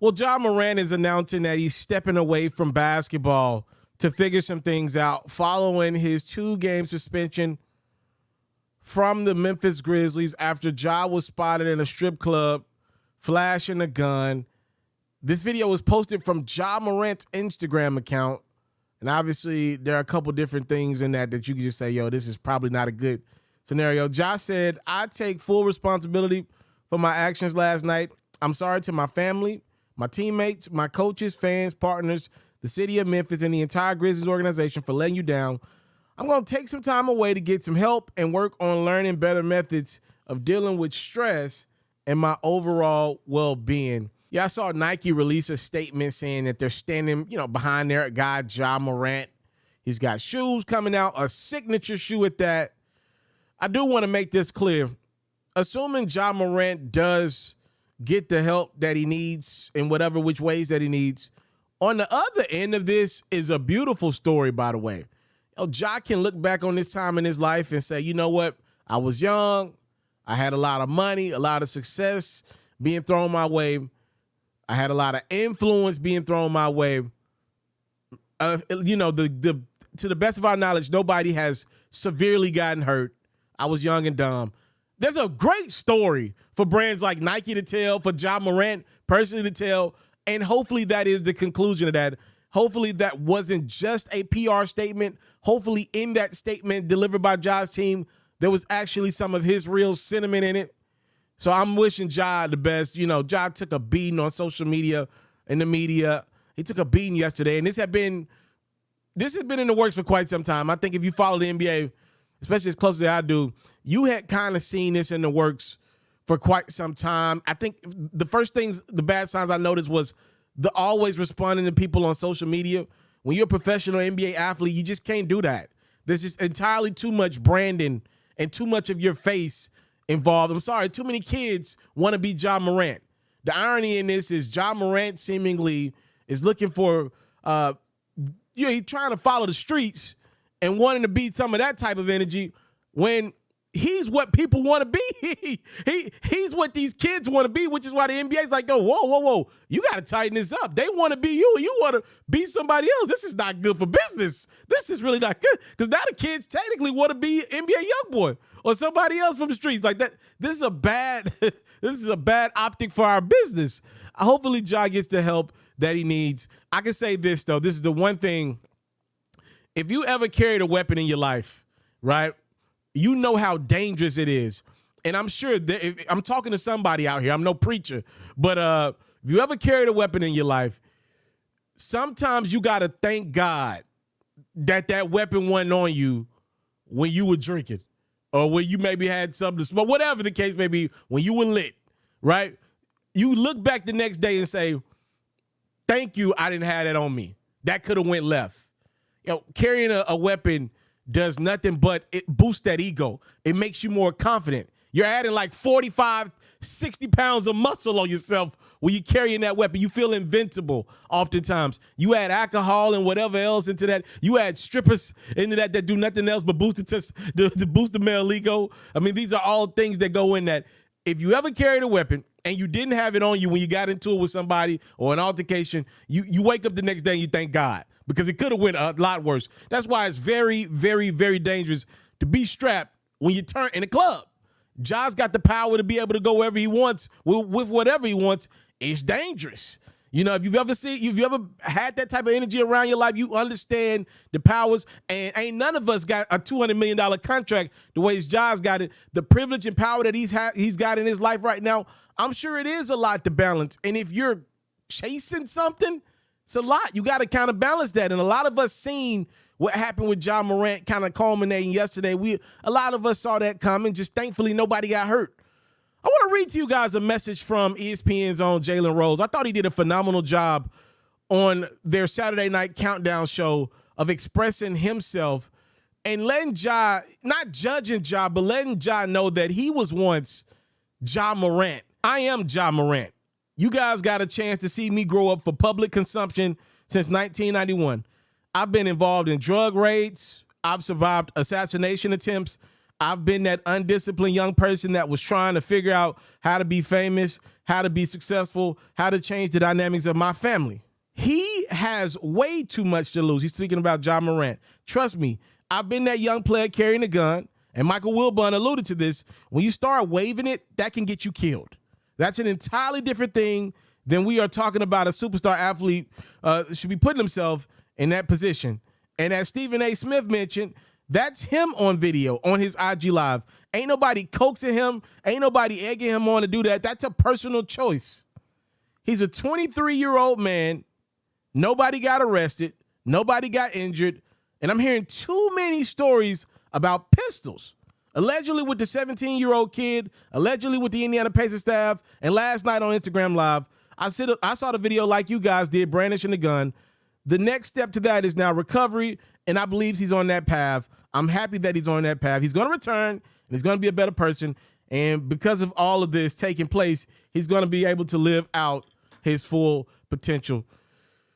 Well, Ja Morant is announcing that he's stepping away from basketball to figure some things out following his 2-game suspension from the Memphis Grizzlies after Ja was spotted in a strip club flashing a gun. This video was posted from Ja Morant's Instagram account. And obviously, there are a couple different things in that you can just say, yo, this is probably not a good scenario. Ja said, I take full responsibility for my actions last night. I'm sorry to my family, my teammates, my coaches, fans, partners, the city of Memphis, and the entire Grizzlies organization for letting you down. I'm going to take some time away to get some help and work on learning better methods of dealing with stress and my overall well-being. Yeah, I saw Nike release a statement saying that they're standing, behind their guy, Ja Morant. He's got shoes coming out, a signature shoe at that. I do want to make this clear. Assuming Ja Morant does get the help that he needs in whatever which ways that he needs, on the other end of this is a beautiful story, by the way. Ja can look back on this time in his life and say, you know what? I was young. I had a lot of money, a lot of success being thrown my way. I had a lot of influence being thrown my way. To the best of our knowledge, nobody has severely gotten hurt. I was young and dumb. There's a great story for brands like Nike to tell, for Ja Morant personally to tell, and hopefully that is the conclusion of that. Hopefully that wasn't just a PR statement. Hopefully in that statement delivered by Ja's team, there was actually some of his real sentiment in it. So I'm wishing Ja the best. Ja took a beating on social media, in the media. He took a beating yesterday, and this has been in the works for quite some time. I think if you follow the NBA, especially as close as I do, you had kind of seen this in the works for quite some time. I think the bad signs I noticed was the always responding to people on social media. When you're a professional NBA athlete, you just can't do that. There's just entirely too much branding and too much of your face involved. I'm sorry, too many kids want to be Ja Morant. The irony in this is Ja Morant seemingly is looking for, he's trying to follow the streets and wanting to be some of that type of energy when he's what people want to be. He's what these kids want to be, which is why the NBA is like, oh, whoa. You got to tighten this up. They want to be you, and you want to be somebody else. This is not good for business. This is really not good because now the kids technically want to be NBA YoungBoy or somebody else from the streets like that. This is a bad optic for our business. Hopefully, Ja gets the help that he needs. I can say this, though. This is the one thing. If you ever carried a weapon in your life, right, you know how dangerous it is. And I'm sure that if I'm talking to somebody out here, I'm no preacher, but if you ever carried a weapon in your life, sometimes you got to thank God that weapon wasn't on you when you were drinking or when you maybe had something to smoke, whatever the case may be, when you were lit, right? You look back the next day and say, thank you, I didn't have that on me. That could have went left. Carrying a weapon does nothing but it boosts that ego. It makes you more confident. You're adding like 45, 60 pounds of muscle on yourself when you're carrying that weapon. You feel invincible oftentimes. You add alcohol and whatever else into that. You add strippers into that do nothing else but boost the male ego. I mean, these are all things that go in that. If you ever carried a weapon and you didn't have it on you when you got into it with somebody or an altercation, you wake up the next day and you thank God. Because it could have went a lot worse. That's why it's very, very, very dangerous to be strapped when you turn in a club. Ja's got the power to be able to go wherever he wants with whatever he wants. It's dangerous. If you've ever had that type of energy around your life, you understand the powers. And ain't none of us got a $200 million contract the way Ja's got it. The privilege and power that he's got in his life right now, I'm sure it is a lot to balance. And if you're chasing something, it's a lot. You got to kind of balance that. And a lot of us seen what happened with Ja Morant kind of culminating yesterday. A lot of us saw that coming. Just thankfully, nobody got hurt. I want to read to you guys a message from ESPN's own Jalen Rose. I thought he did a phenomenal job on their Saturday night countdown show of expressing himself and letting Ja, not judging Ja, but letting Ja know that he was once Ja Morant. I am Ja Morant. You guys got a chance to see me grow up for public consumption since 1991. I've been involved in drug raids. I've survived assassination attempts. I've been that undisciplined young person that was trying to figure out how to be famous, how to be successful, how to change the dynamics of my family. He has way too much to lose. He's speaking about Ja Morant. Trust me, I've been that young player carrying a gun, and Michael Wilbon alluded to this. When you start waving it, that can get you killed. That's an entirely different thing than we are talking about a superstar athlete should be putting himself in that position. And as Stephen A. Smith mentioned, that's him on video, on his IG Live. Ain't nobody coaxing him. Ain't nobody egging him on to do that. That's a personal choice. He's a 23-year-old man. Nobody got arrested. Nobody got injured. And I'm hearing too many stories about pistols. Allegedly with the 17-year-old kid, allegedly with the Indiana Pacers staff, and last night on Instagram Live, I saw the video like you guys did, brandishing the gun. The next step to that is now recovery, and I believe he's on that path. I'm happy that he's on that path. He's going to return, and he's going to be a better person. And because of all of this taking place, he's going to be able to live out his full potential.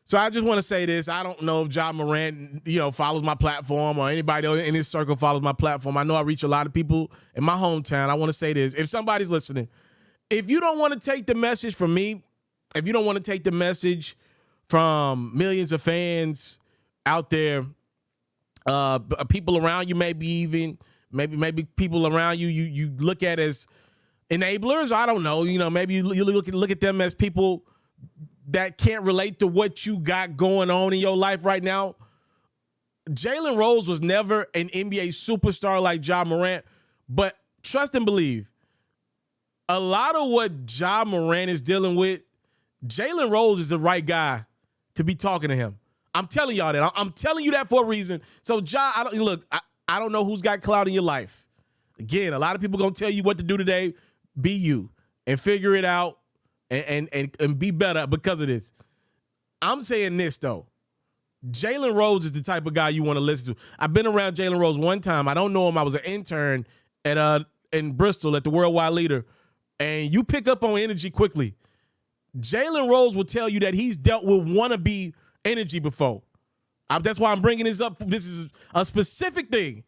So I just want to say this. I don't know if Ja Morant, follows my platform or anybody in his circle follows my platform. I know I reach a lot of people in my hometown. I want to say this. If somebody's listening, if you don't want to take the message from me, if you don't want to take the message from millions of fans out there, people around you, maybe people around you look at as enablers. I don't know. Maybe you look at them as people that can't relate to what you got going on in your life right now. Jalen Rose was never an NBA superstar like Ja Morant, but trust and believe, a lot of what Ja Morant is dealing with, Jalen Rose is the right guy to be talking to him. I'm telling y'all that. I'm telling you that for a reason. So Ja, I don't know who's got clout in your life. Again, a lot of people gonna tell you what to do today. Be you and figure it out. And be better because of this. I'm saying this, though. Jalen Rose is the type of guy you want to listen to. I've been around Jalen Rose one time. I don't know him. I was an intern in Bristol at the Worldwide Leader. And you pick up on energy quickly. Jalen Rose will tell you that he's dealt with wannabe energy before. That's why I'm bringing this up. This is a specific thing.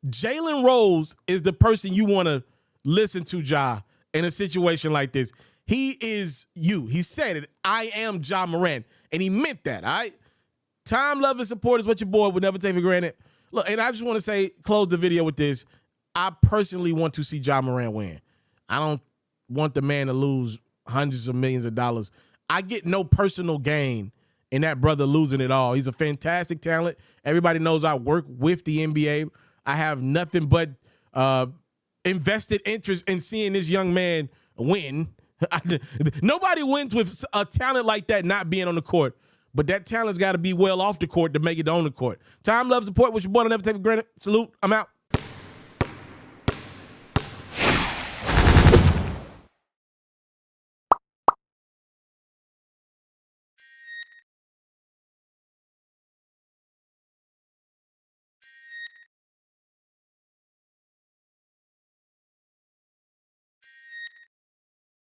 Jalen Rose is the person you want to listen to, Ja, in a situation like this. He is you. He said it. I am Ja Morant. And he meant that, all right? Time, love, and support is what your boy would never take for granted. Look, and I just want to say, close the video with this. I personally want to see Ja Morant win. I don't want the man to lose hundreds of millions of dollars. I get no personal gain in that brother losing it all. He's a fantastic talent. Everybody knows I work with the NBA. I have nothing but invested interest in seeing this young man win. Nobody wins with a talent like that not being on the court, but that talent's got to be well off the court to make it on the court. Time, love, support with your boy. I'll never take for granted. Salute. I'm out.